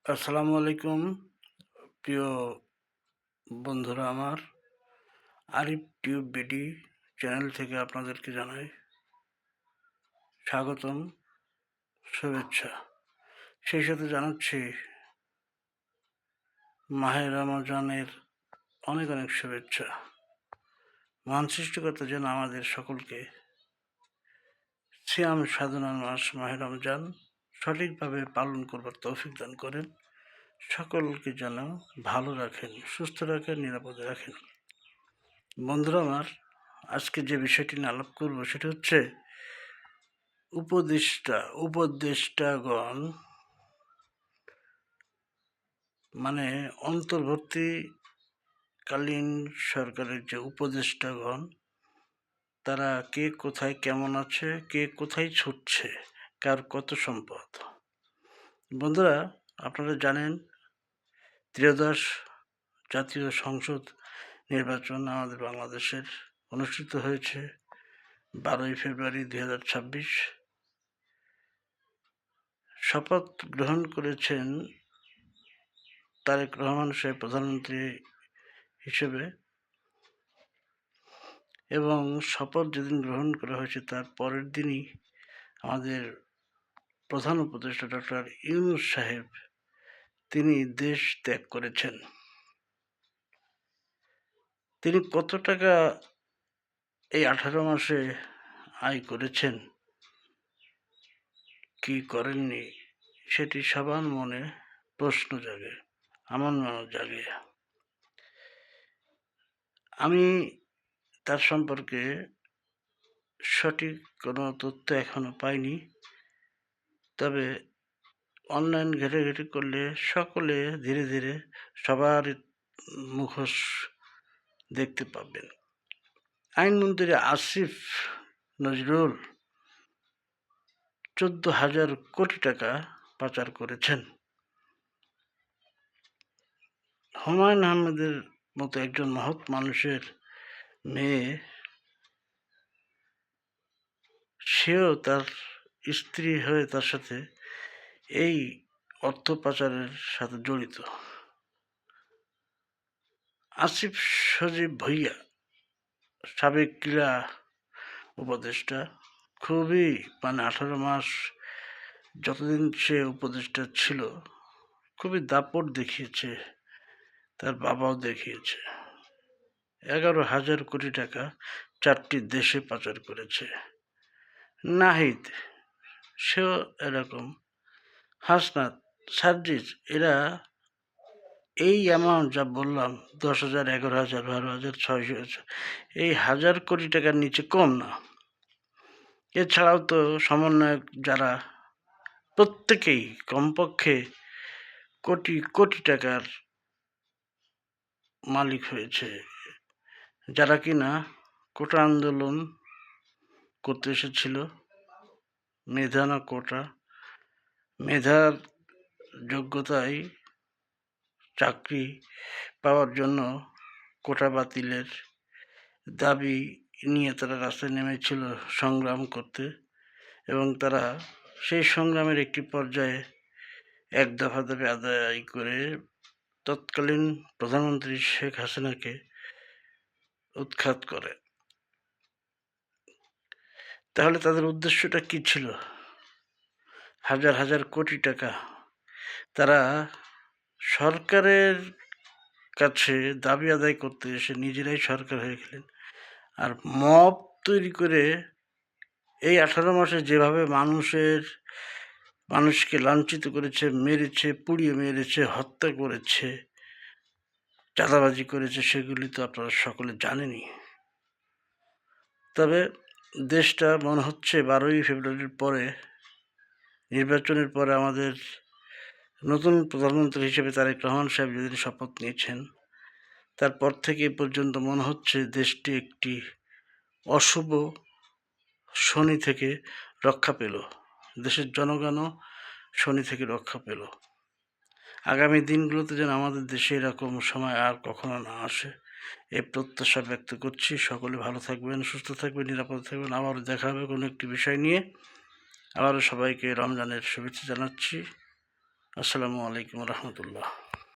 আসসালামু আলাইকুম প্রিয় বন্ধুরা আমার। আরিফ টিউব বিডি চ্যানেল থেকে আপনাদেরকে জানাই স্বাগতম, শুভেচ্ছা। সেই সাথে জানাচ্ছি মাহে রমজানের অনেক অনেক শুভেচ্ছা। মহান সৃষ্টিকর্তা যেন আমাদের সকলকে সিয়াম সাধনার মাস মাহে রমজান সঠিকভাবে পালন করবার তৌফিক দান করেন, সকলকে যেন ভালো রাখেন, সুস্থ রাখেন, নিরাপদে রাখেন। বন্ধুরা আমার, আজকে যে বিষয়টি নিয়ে আলাপ করব সেটা হচ্ছে উপদেষ্টাগণ, মানে অন্তর্বর্তীকালীন সরকারের যে উপদেষ্টাগণ, তারা কে কোথায় কেমন আছে, কে কোথায় ছুটছে, কার কত সম্পদ। বন্ধুরা, আপনারা জানেন ত্রয়োদশ জাতীয় সংসদ নির্বাচন আমাদের বাংলাদেশের অনুষ্ঠিত হয়েছে 12ই ফেব্রুয়ারি 2026। শপথ গ্রহণ করেছেন তারেক রহমান সাহেব প্রধানমন্ত্রী হিসেবে, এবং শপথ যেদিন গ্রহণ করা হয়েছে তার পরের দিনই আমাদের প্রধান উপদেষ্টা ডক্টর ইউনূস সাহেব তিনি দেশ ত্যাগ করেছেন। তিনি কত টাকা এই 18 মাসে আয় করেছেন, কি করেননি, সেটি সবার মনে প্রশ্ন জাগে, আমার মনে জাগে। আমি তার সম্পর্কে সঠিক কোনো তথ্য এখনো পাইনি, তবে অনলাইন ঘেঁটাঘেঁটি করলে সকলে ধীরে ধীরে সবার মুখোশ দেখতে পাবেন। আইনমন্ত্রী আসিফ নজরুল 14,000 কোটি টাকা পাচার করেছেন। হুমায়ুন আহমেদের মতো একজন মহৎ মানুষের মেয়ে, সেও তার স্ত্রী হয়ে তার সাথে এই অর্থ পাচারের সাথে জড়িত। আসিফ সজীব ভুঁইয়া, সাবেক ক্রীড়া উপদেষ্টা, খুবই 18 মাস যতদিন সে উপদেষ্টা ছিল খুবই দাপট দেখিয়েছে, তার বাবাও দেখিয়েছে। 11,000 কোটি টাকা 4টি দেশে পাচার করেছে। নাহিদ, সেও এরকম। হাসনাত, সার্জিস, এরা এই অ্যামাউন্ট যা বললাম, 10,000, 11,000, 12,000, 600, এই 1,000 কোটি টাকার নিচে কম না। এছাড়াও তো সমন্বয়ক যারা, প্রত্যেকেই কমপক্ষে কোটি কোটি টাকার মালিক হয়েছে, যারা কিনা কোটা আন্দোলন করতে এসেছিল। মেধা না কোটা, মেধার যোগ্যতায় চাকরি পাওয়ার জন্য কোটা বাতিলের দাবি নিয়ে তারা রাস্তায় নেমেছিল সংগ্রাম করতে, এবং তারা সেই সংগ্রামের একটি পর্যায়ে এক দফা দাবি আদায় করে তৎকালীন প্রধানমন্ত্রী শেখ হাসিনাকে উৎখাত করে। তাহলে তাদের উদ্দেশ্যটা কি ছিল? হাজার হাজার কোটি টাকা তারা সরকারের কাছে দাবি আদায় করতে এসে নিজেরাই সরকার হয়ে গেলেন, আর মব তৈরি করে এই 18 মাসে যেভাবে মানুষকে লাঞ্ছিত করেছে, মেরেছে, পুড়িয়ে মেরেছে, হত্যা করেছে, চাঁদাবাজি করেছে, সেগুলি তো আপনারা সকলে জানেনই। তবে দেশটা মনে হচ্ছে 12ই ফেব্রুয়ারির পরে, নির্বাচনের পরে, আমাদের নতুন প্রধানমন্ত্রী হিসেবে তারেক রহমান সাহেব যেদিন শপথ নিয়েছেন তারপর থেকে এ পর্যন্ত মনে হচ্ছে দেশটি একটি অশুভ শনি থেকে রক্ষা পেল, দেশের জনগণও শনি থেকে রক্ষা পেল। আগামী দিনগুলোতে যেন আমাদের দেশে এরকম সময় আর কখনো না আসে, এই প্রত্যাশা ব্যক্ত করছি। সকলে ভালো থাকবেন, সুস্থ থাকবেন, নিরাপদে থাকবেন। আবারও দেখা হবে কোনো একটি বিষয় নিয়ে। আবারও সবাইকে রমজানের শুভেচ্ছা জানাচ্ছি। আসসালামু আলাইকুম রহমতুল্লাহ।